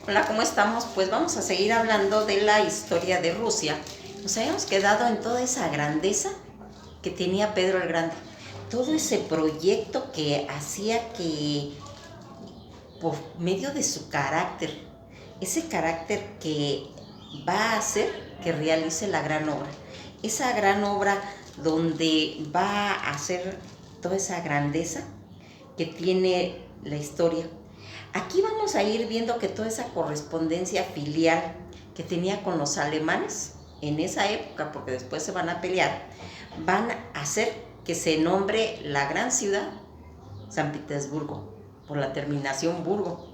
Hola, ¿cómo estamos? Pues vamos a seguir hablando de la historia de Rusia. Nos habíamos quedado en toda esa grandeza que tenía Pedro el Grande. Todo ese proyecto que hacía que, por medio de su carácter, ese carácter que va a hacer que realice la gran obra. Esa gran obra donde va a hacer toda esa grandeza que tiene la historia. Aquí vamos a ir viendo que toda esa correspondencia filial que tenía con los alemanes en esa época, porque después se van a pelear, van a hacer que se nombre la gran ciudad San Petersburgo, por la terminación Burgo,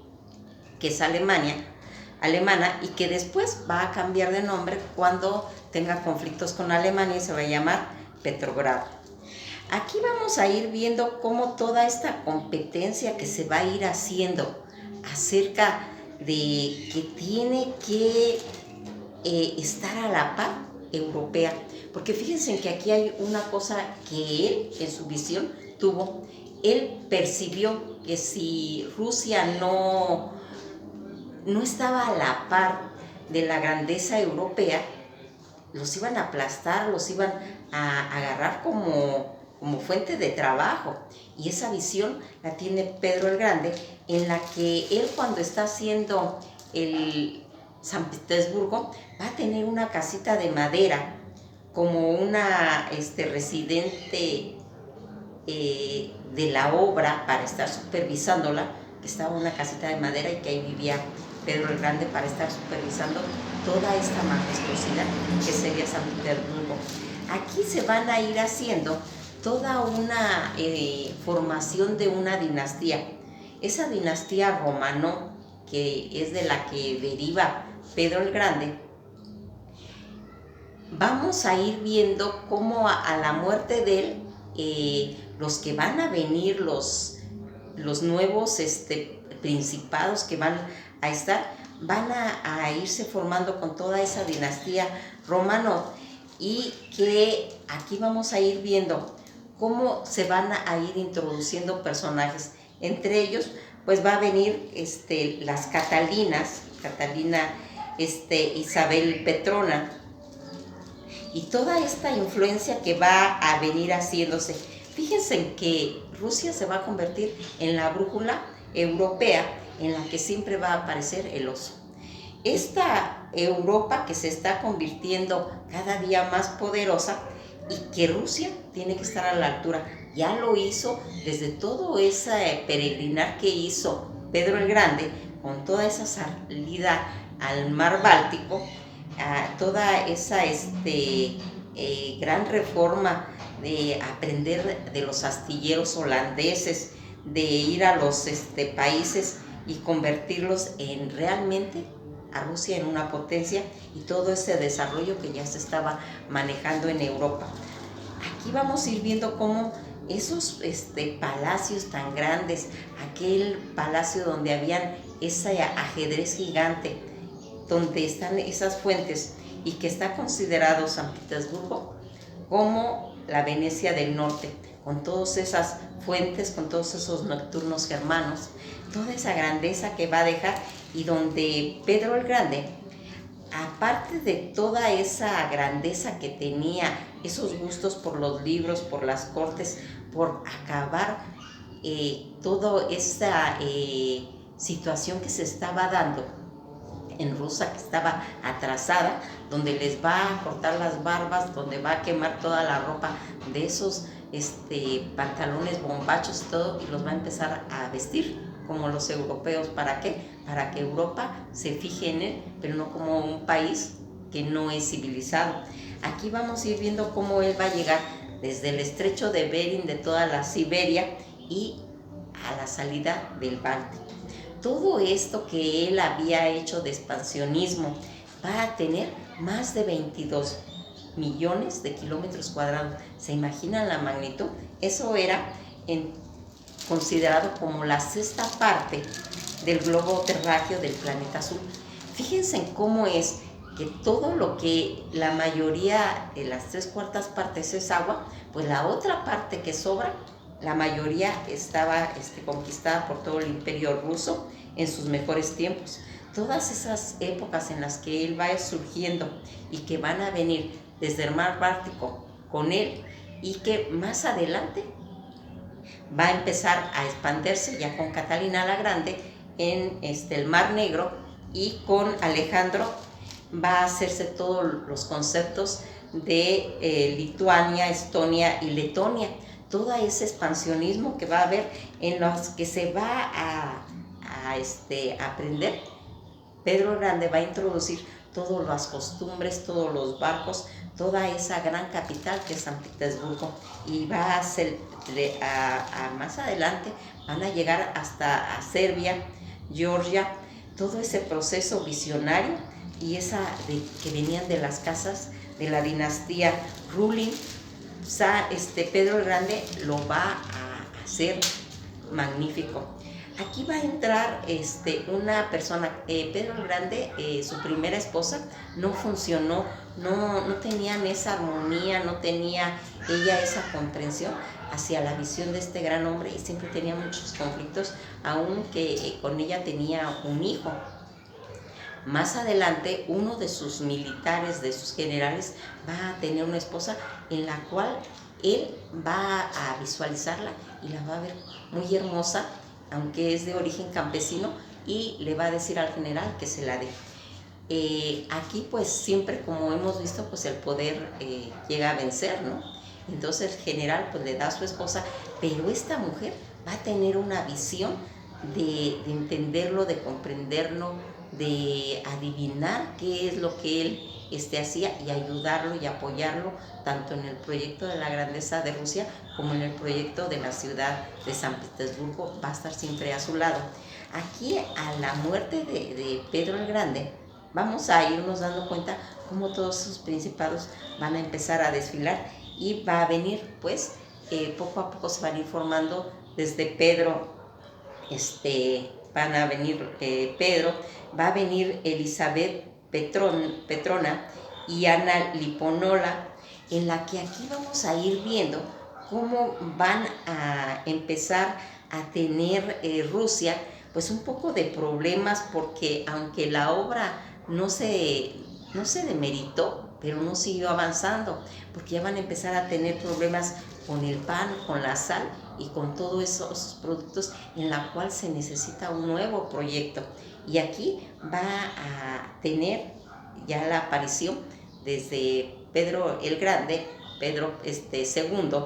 que es alemana, y que después va a cambiar de nombre cuando tenga conflictos con Alemania y se va a llamar Petrogrado. Aquí vamos a ir viendo cómo toda esta competencia que se va a ir haciendo acerca de que tiene que estar a la par europea, porque fíjense que aquí hay una cosa que él en su visión tuvo. Él percibió que si Rusia no estaba a la par de la grandeza europea, los iban a aplastar, los iban a agarrar como fuente de trabajo. Y esa visión la tiene Pedro el Grande, en la que él, cuando está haciendo el San Petersburgo, va a tener una casita de madera como una residente de la obra para estar supervisándola, que estaba una casita de madera y que ahí vivía Pedro el Grande para estar supervisando toda esta majestuosidad que sería San Petersburgo. Aquí se van a ir haciendo toda una formación de una dinastía. Esa dinastía romano, que es de la que deriva Pedro el Grande, vamos a ir viendo cómo a la muerte de él, los que van a venir, los nuevos principados que van a estar, van a irse formando con toda esa dinastía romano, y que aquí vamos a ir viendo cómo se van a ir introduciendo personajes. Entre ellos, pues va a venir las Catalina, Isabel Petrona, y toda esta influencia que va a venir haciéndose. Fíjense en que Rusia se va a convertir en la brújula europea en la que siempre va a aparecer el oso. Esta Europa que se está convirtiendo cada día más poderosa, y que Rusia tiene que estar a la altura. Ya lo hizo desde todo ese peregrinar que hizo Pedro el Grande, con toda esa salida al mar Báltico, a toda esa gran reforma de aprender de los astilleros holandeses, de ir a los países y convertirlos en realmente a Rusia en una potencia, y todo ese desarrollo que ya se estaba manejando en Europa. Aquí vamos a ir viendo cómo esos palacios tan grandes, aquel palacio donde habían ese ajedrez gigante, donde están esas fuentes, y que está considerado San Petersburgo como la Venecia del Norte, con todas esas fuentes, con todos esos nocturnos germanos, toda esa grandeza que va a dejar, y donde Pedro el Grande, aparte de toda esa grandeza que tenía, esos gustos por los libros, por las cortes, por acabar toda esa situación que se estaba dando en Rusia, que estaba atrasada, donde les va a cortar las barbas, donde va a quemar toda la ropa de esos pantalones bombachos y todo, y los va a empezar a vestir como los europeos. ¿Para qué? Para que Europa se fije en él, pero no como un país que no es civilizado. Aquí vamos a ir viendo cómo él va a llegar desde el estrecho de Bering, de toda la Siberia, y a la salida del Báltico. Todo esto que él había hecho de expansionismo va a tener más de 22 millones de kilómetros cuadrados. ¿Se imaginan la magnitud? Eso era considerado como la sexta parte del globo terráqueo del planeta azul. Fíjense en cómo es que todo lo que la mayoría de las 3/4 partes es agua, pues la otra parte que sobra, la mayoría estaba conquistada por todo el imperio ruso en sus mejores tiempos. todas esas épocas en las que él va surgiendo y que van a venir desde el mar Báltico con él, y que más adelante va a empezar a expandirse ya con Catalina la Grande en el Mar Negro, y con Alejandro va a hacerse todos los conceptos de Lituania, Estonia y Letonia, todo ese expansionismo que va a haber en los que se va a aprender. Pedro el Grande va a introducir todas las costumbres, todos los barcos, toda esa gran capital que es San Petersburgo, y va a ser, más adelante van a llegar hasta a Serbia, Georgia, todo ese proceso visionario, y esa que venían de las casas de la dinastía Ruling. Pedro el Grande lo va a hacer magnífico. Aquí va a entrar una persona, Pedro el Grande, su primera esposa, no funcionó, no tenían esa armonía, no tenía ella esa comprensión hacia la visión de este gran hombre, y siempre tenía muchos conflictos, aunque con ella tenía un hijo. Más adelante, uno de sus militares, de sus generales, va a tener una esposa en la cual él va a visualizarla y la va a ver muy hermosa, aunque es de origen campesino, y le va a decir al general que se la dé. Aquí pues siempre, como hemos visto, pues el poder llega a vencer, ¿no? Entonces el general pues le da a su esposa, pero esta mujer va a tener una visión de entenderlo, de comprenderlo, de adivinar qué es lo que él hacía, y ayudarlo y apoyarlo tanto en el proyecto de la grandeza de Rusia como en el proyecto de la ciudad de San Petersburgo. Va a estar siempre a su lado. Aquí, a la muerte de Pedro el Grande, vamos a irnos dando cuenta cómo todos esos principados van a empezar a desfilar, y va a venir pues poco a poco se van a ir formando desde Pedro, van a venir Pedro, va a venir Elizabeth Petrona y Ana Liponola, en la que aquí vamos a ir viendo cómo van a empezar a tener Rusia pues un poco de problemas, porque aunque la obra no se demeritó, pero no siguió avanzando, porque ya van a empezar a tener problemas con el pan, con la sal y con todos esos productos, en la cual se necesita un nuevo proyecto. Y aquí va a tener ya la aparición desde Pedro el Grande, Pedro II,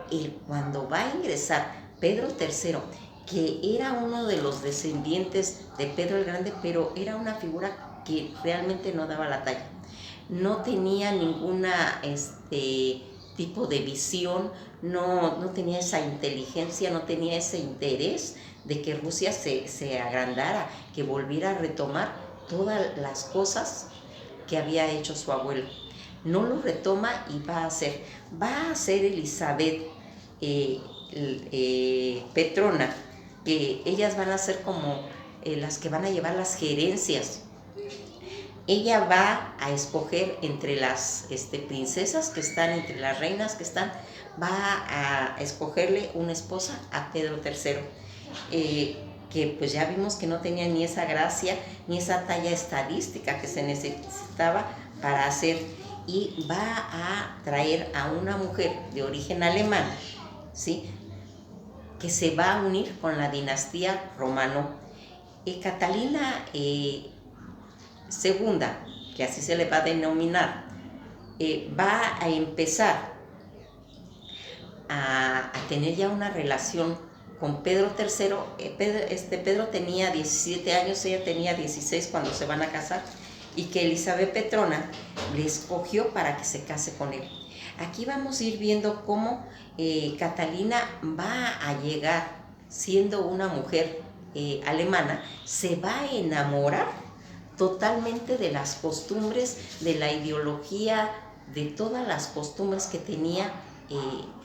y cuando va a ingresar Pedro III, que era uno de los descendientes de Pedro el Grande, pero era una figura que realmente no daba la talla, no tenía ninguna tipo de visión, no tenía esa inteligencia, no tenía ese interés de que Rusia se agrandara, que volviera a retomar todas las cosas que había hecho su abuelo. No lo retoma, y va a ser Elizabeth Petrona, que ellas van a ser como las que van a llevar las gerencias. Ella va a escoger entre las princesas que están, entre las reinas que están, va a escogerle una esposa a Pedro III, que pues ya vimos que no tenía ni esa gracia, ni esa talla estadística que se necesitaba para hacer, y va a traer a una mujer de origen alemán, ¿sí?, que se va a unir con la dinastía romano. Catalina segunda, que así se le va a denominar, va a empezar a tener ya una relación con Pedro III. Pedro tenía 17 años, ella tenía 16 cuando se van a casar, y que Elizabeth Petrona le escogió para que se case con él. Aquí vamos a ir viendo cómo Catalina va a llegar, siendo una mujer alemana, se va a enamorar totalmente de las costumbres, de la ideología, de todas las costumbres que tenía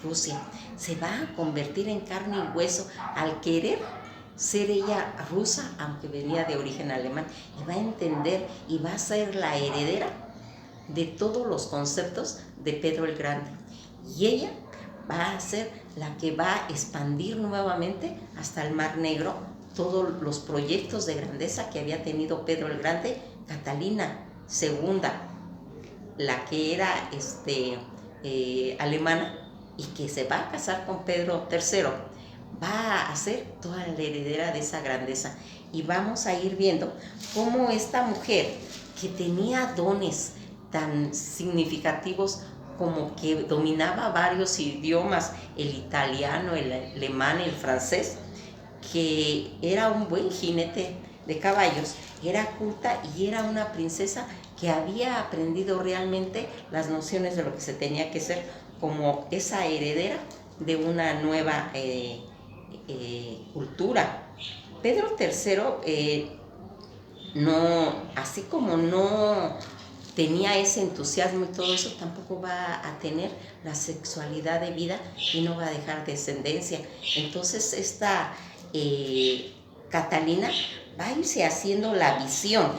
Rusia. Se va a convertir en carne y hueso al querer ser ella rusa, aunque venía de origen alemán, y va a entender y va a ser la heredera de todos los conceptos de Pedro el Grande. Y ella va a ser la que va a expandir nuevamente hasta el Mar Negro todos los proyectos de grandeza que había tenido Pedro el Grande. Catalina segunda, la que era alemana y que se va a casar con Pedro III, va a ser toda la heredera de esa grandeza. Y vamos a ir viendo cómo esta mujer, que tenía dones tan significativos como que dominaba varios idiomas, el italiano, el alemán, el francés, que era un buen jinete de caballos, era culta y era una princesa que había aprendido realmente las nociones de lo que se tenía que ser como esa heredera de una nueva cultura. Pedro III no, así como no tenía ese entusiasmo y todo eso, tampoco va a tener la sexualidad de vida y no va a dejar descendencia. Entonces esta Catalina va a irse haciendo la visión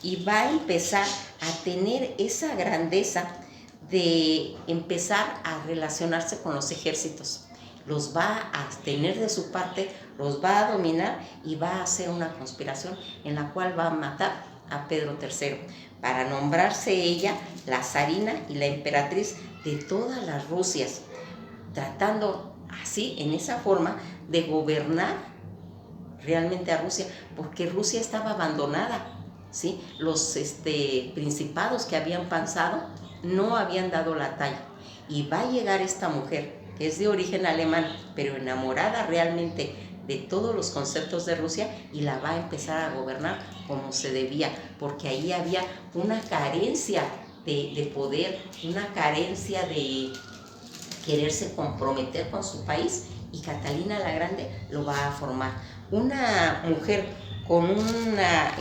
y va a empezar a tener esa grandeza de empezar a relacionarse con los ejércitos. Los va a tener de su parte, los va a dominar y va a hacer una conspiración en la cual va a matar a Pedro III para nombrarse ella la zarina y la emperatriz de todas las Rusias, tratando así, en esa forma, de gobernar realmente a Rusia, porque Rusia estaba abandonada, ¿sí? Los principados que habían pasado no habían dado la talla. Y va a llegar esta mujer, que es de origen alemán, pero enamorada realmente de todos los conceptos de Rusia, y la va a empezar a gobernar como se debía, porque ahí había una carencia de poder, una carencia de quererse comprometer con su país, y Catalina la Grande lo va a formar. Una mujer con una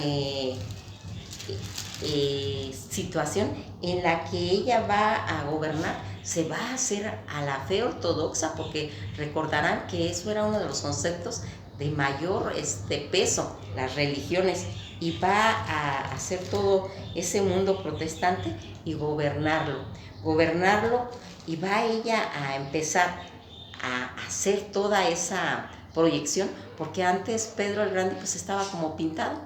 situación en la que ella va a gobernar, se va a hacer a la fe ortodoxa, porque recordarán que eso era uno de los conceptos de mayor peso, las religiones, y va a hacer todo ese mundo protestante y gobernarlo, y va ella a empezar a hacer toda esa proyección, porque antes Pedro el Grande pues estaba como pintado,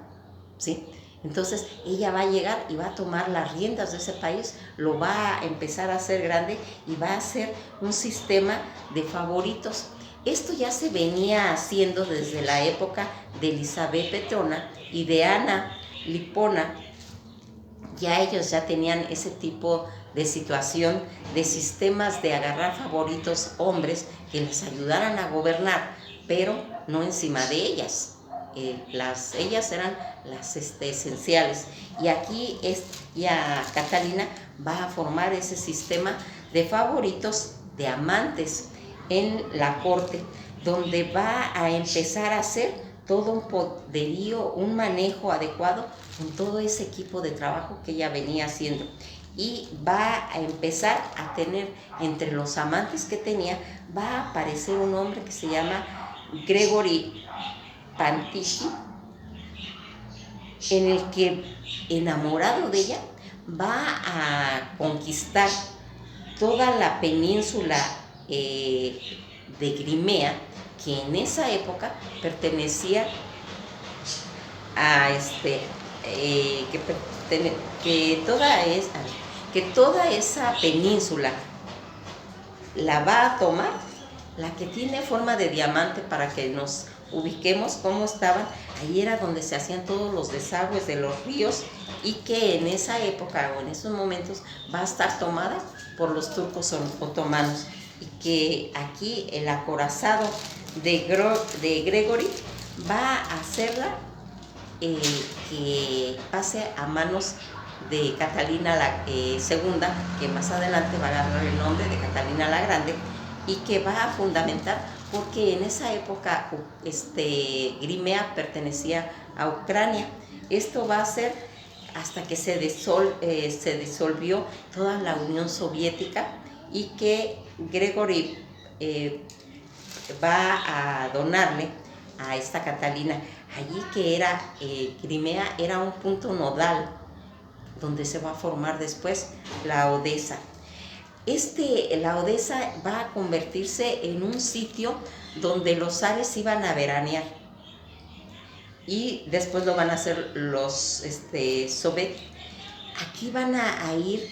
¿sí? Entonces ella va a llegar y va a tomar las riendas de ese país, lo va a empezar a hacer grande y va a hacer un sistema de favoritos. Esto ya se venía haciendo desde la época de Elizabeth Petrona y de Ana Lipona. Ya ellos ya tenían ese tipo de situación, de sistemas de agarrar favoritos hombres que les ayudaran a gobernar, pero no encima de ellas. Ellas eran las esenciales, y aquí ya Catalina va a formar ese sistema de favoritos, de amantes en la corte, donde va a empezar a hacer todo un poderío, un manejo adecuado con todo ese equipo de trabajo que ella venía haciendo, y va a empezar a tener entre los amantes que tenía, va a aparecer un hombre que se llama Gregory Pantichi, en el que, enamorado de ella, va a conquistar toda la península de Crimea, que en esa época pertenecía a que toda esa península la va a tomar, la que tiene forma de diamante, para que nos ubiquemos cómo estaban. Ahí era donde se hacían todos los desagües de los ríos, y que en esa época o en esos momentos va a estar tomada por los turcos otomanos, y que aquí el acorazado de Gregory va a hacerla que pase a manos de Catalina segunda, que más adelante va a agarrar el nombre de Catalina la Grande, y que va a fundamentar, porque en esa época Crimea pertenecía a Ucrania. Esto va a ser hasta que se disolvió toda la Unión Soviética, y que Gregory va a donarle a esta Catalina. Allí que era Crimea, era un punto nodal donde se va a formar después la Odesa. La Odesa va a convertirse en un sitio donde los zares iban a veranear. y después lo van a hacer los soviéticos. Aquí van a ir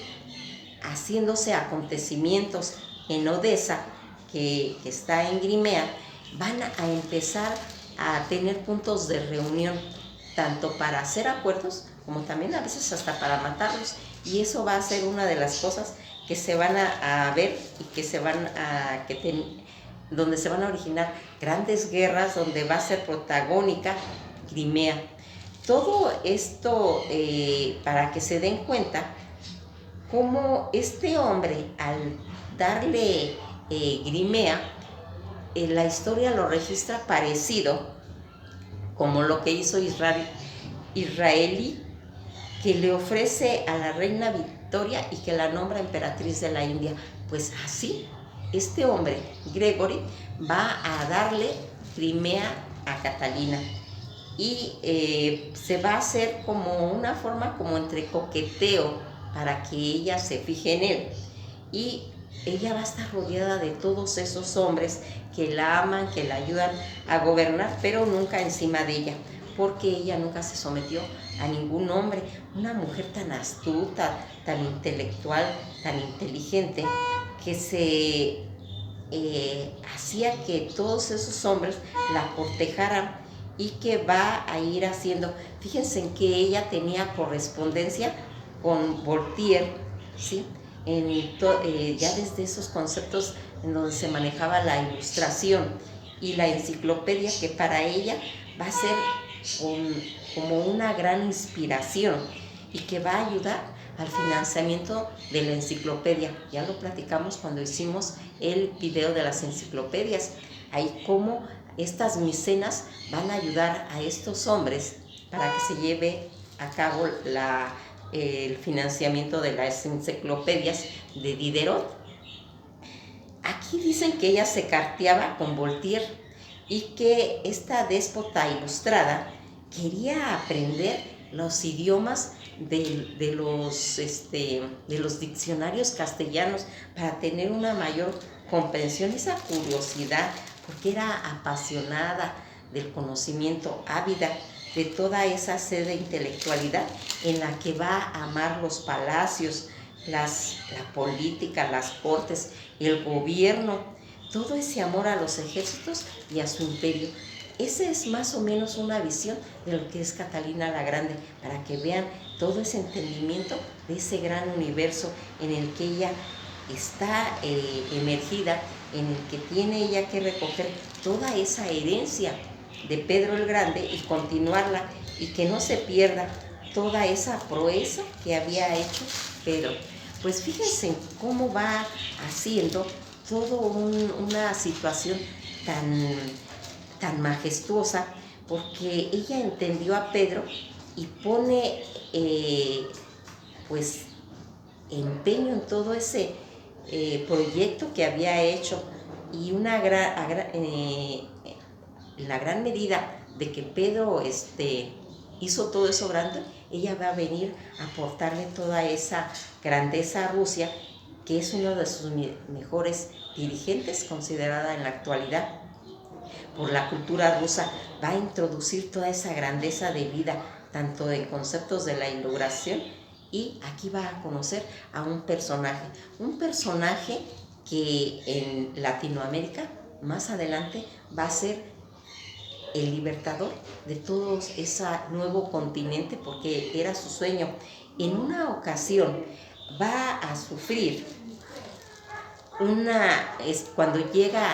haciéndose acontecimientos en Odessa, que está en Crimea. Van a empezar a tener puntos de reunión, tanto para hacer acuerdos como también a veces hasta para matarlos, y eso va a ser una de las cosas que se van a ver y que se van a donde se van a originar grandes guerras, donde va a ser protagónica Crimea. Todo esto para que se den cuenta cómo este hombre, al darle Crimea, la historia lo registra parecido como lo que hizo Israelí, que le ofrece a la reina Victoria y que la nombra emperatriz de la India. Pues así, este hombre, Gregory, va a darle Crimea a Catalina, y se va a hacer como una forma como entre coqueteo para que ella se fije en él, y ella va a estar rodeada de todos esos hombres que la aman, que la ayudan a gobernar, pero nunca encima de ella, porque ella nunca se sometió a ningún hombre. Una mujer tan astuta, tan intelectual, tan inteligente, que se hacía que todos esos hombres la cortejaran, y que va a ir haciendo, fíjense en que ella tenía correspondencia con Voltaire, ¿sí? Ya desde esos conceptos en donde se manejaba la ilustración y la enciclopedia, que para ella va a ser como una gran inspiración y que va a ayudar al financiamiento de la enciclopedia. Ya lo platicamos cuando hicimos el video de las enciclopedias, ahí cómo estas micenas van a ayudar a estos hombres para que se lleve a cabo el financiamiento de las enciclopedias de Diderot. Aquí dicen que ella se carteaba con Voltaire y que esta déspota ilustrada quería aprender los idiomas de los diccionarios castellanos para tener una mayor comprensión, esa curiosidad, porque era apasionada del conocimiento, ávida de toda esa sed de intelectualidad en la que va a amar los palacios, la política, las cortes, el gobierno, todo ese amor a los ejércitos y a su imperio. Esa es más o menos una visión de lo que es Catalina la Grande, para que vean todo ese entendimiento de ese gran universo en el que ella está emergida, en el que tiene ella que recoger toda esa herencia de Pedro el Grande y continuarla, y que no se pierda toda esa proeza que había hecho Pedro. Pues fíjense cómo va haciendo toda una situación tan majestuosa, porque ella entendió a Pedro y pone pues empeño en todo ese proyecto que había hecho, y la gran medida de que Pedro hizo todo eso grande, ella va a venir a aportarle toda esa grandeza a Rusia, que es uno de sus mejores dirigentes, considerada en la actualidad por la cultura rusa. Va a introducir toda esa grandeza de vida, tanto en conceptos de la inauguración, y aquí va a conocer a un personaje que en Latinoamérica más adelante va a ser el libertador de todo ese nuevo continente, porque era su sueño. En una ocasión va a sufrir cuando llega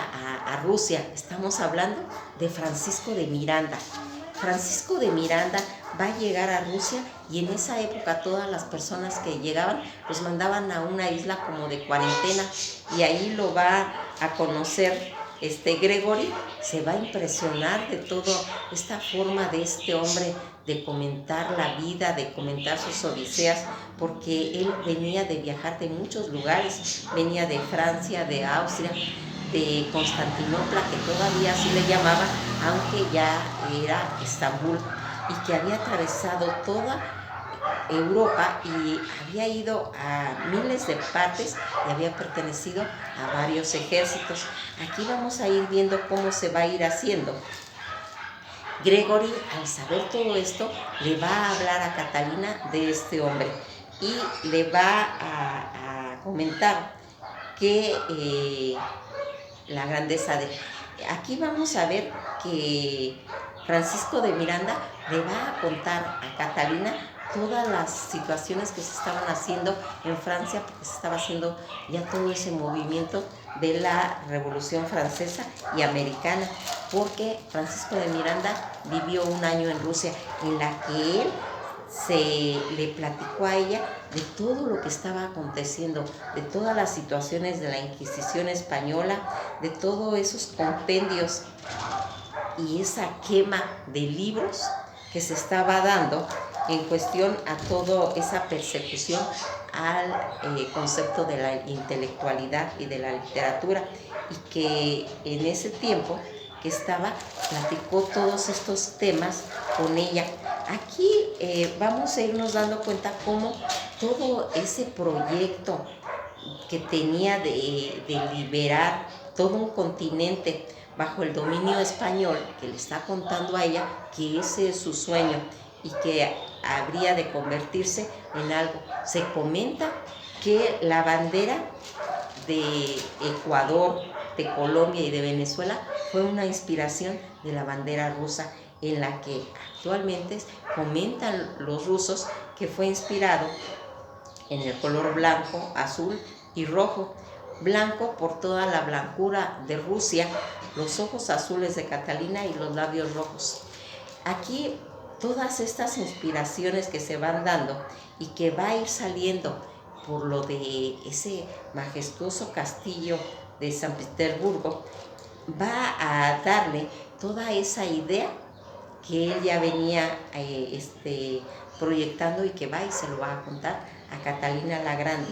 a Rusia, estamos hablando de Francisco de Miranda. Francisco de Miranda va a llegar a Rusia, y en esa época todas las personas que llegaban los mandaban a una isla como de cuarentena, y ahí lo va a conocer Gregory. Se va a impresionar de toda esta forma de este hombre de comentar la vida, de comentar sus odiseas, porque él venía de viajar de muchos lugares, venía de Francia, de Austria, de Constantinopla, que todavía así le llamaban, aunque ya era Estambul, y que había atravesado toda Europa y había ido a miles de partes y había pertenecido a varios ejércitos. Aquí vamos a ir viendo cómo se va a ir haciendo. Gregory, al saber todo esto, le va a hablar a Catalina de este hombre y le va a comentar que la grandeza de... Aquí vamos a ver que Francisco de Miranda le va a contar a Catalina todas las situaciones que se estaban haciendo en Francia, porque se estaba haciendo ya todo ese movimiento de la Revolución Francesa y Americana, porque Francisco de Miranda vivió un año en Rusia, en la que él se le platicó a ella de todo lo que estaba aconteciendo, de todas las situaciones de la Inquisición española, de todos esos compendios y esa quema de libros que se estaba dando en cuestión a toda esa persecución al concepto de la intelectualidad y de la literatura, y que en ese tiempo que estaba, platicó todos estos temas con ella. Aquí vamos a irnos dando cuenta cómo todo ese proyecto que tenía de liberar todo un continente bajo el dominio español, que le está contando a ella que ese es su sueño y que habría de convertirse en algo. Se comenta que la bandera de Ecuador, de Colombia y de Venezuela fue una inspiración de la bandera rusa, en la que actualmente comentan los rusos que fue inspirado en el color blanco, azul y rojo. Blanco por toda la blancura de Rusia, los ojos azules de Catalina y los labios rojos. Aquí todas estas inspiraciones que se van dando y que va a ir saliendo por lo de ese majestuoso castillo de San Petersburgo, va a darle toda esa idea que él ya venía proyectando, y que va y se lo va a contar a Catalina la Grande.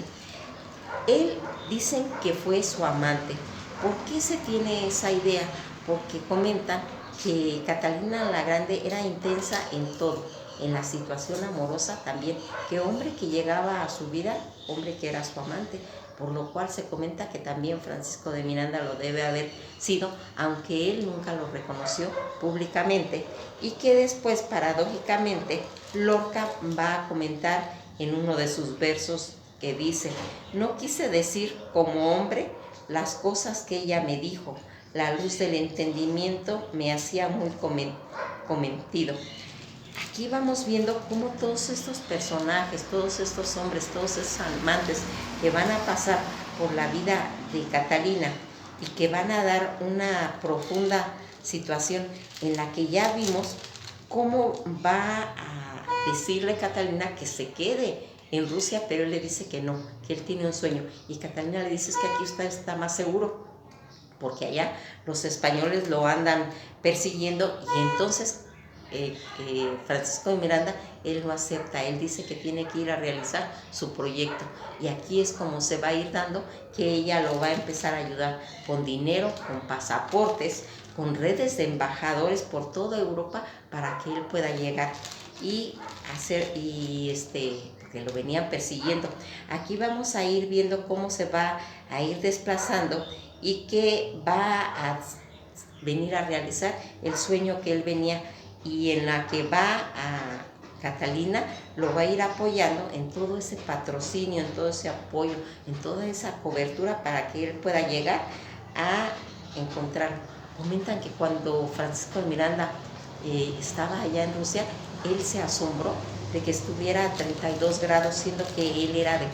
Él dicen que fue su amante. ¿Por qué se tiene esa idea? Porque comentan que Catalina la Grande era intensa en todo, en la situación amorosa también, que hombre que llegaba a su vida, hombre que era su amante, por lo cual se comenta que también Francisco de Miranda lo debe haber sido, aunque él nunca lo reconoció públicamente, y que después, paradójicamente, Lorca va a comentar en uno de sus versos que dice: no quise decir como hombre las cosas que ella me dijo, la luz del entendimiento me hacía muy cometido. Aquí vamos viendo cómo todos estos personajes, todos estos hombres, todos esos amantes que van a pasar por la vida de Catalina y que van a dar una profunda situación en la que ya vimos cómo va a decirle Catalina que se quede en Rusia, pero él le dice que no, que él tiene un sueño, y Catalina le dice: es que aquí usted está más seguro, porque allá los españoles lo andan persiguiendo. Y entonces Francisco de Miranda, él no acepta, él dice que tiene que ir a realizar su proyecto, y aquí es como se va a ir dando que ella lo va a empezar a ayudar con dinero, con pasaportes, con redes de embajadores por toda Europa, para que él pueda llegar y hacer, que lo venían persiguiendo. Aquí vamos a ir viendo cómo se va a ir desplazando y que va a venir a realizar el sueño que él venía, y en la que va a Catalina lo va a ir apoyando en todo ese patrocinio, en todo ese apoyo, en toda esa cobertura, para que él pueda llegar a encontrarlo. Comentan que cuando Francisco de Miranda estaba allá en Rusia, él se asombró de que estuviera a 32 grados, siendo que él era de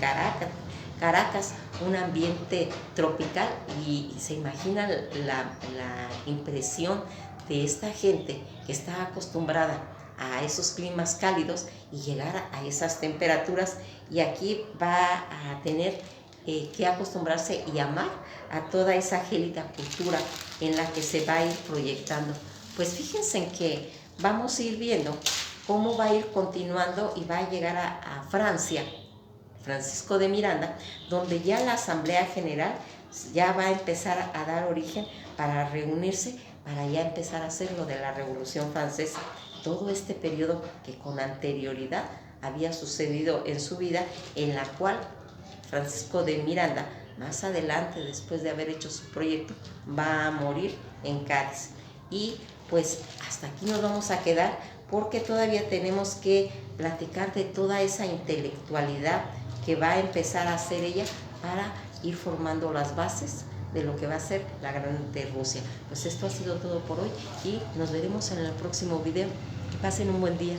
Caracas, un ambiente tropical, y se imagina la impresión de esta gente que está acostumbrada a esos climas cálidos y llegar a esas temperaturas, y aquí va a tener que acostumbrarse y amar a toda esa gélida cultura en la que se va a ir proyectando. Pues fíjense en que vamos a ir viendo cómo va a ir continuando y va a llegar a Francia, Francisco de Miranda, donde ya la Asamblea General ya va a empezar a dar origen para reunirse, para ya empezar a hacer lo de la Revolución Francesa. Todo este periodo que con anterioridad había sucedido en su vida, en la cual Francisco de Miranda, más adelante, después de haber hecho su proyecto, va a morir en Cádiz. y pues hasta aquí nos vamos a quedar porque todavía tenemos que platicar de toda esa intelectualidad que va a empezar a hacer ella para ir formando las bases de lo que va a ser la grande Rusia. Pues esto ha sido todo por hoy y nos veremos en el próximo video. Que pasen un buen día.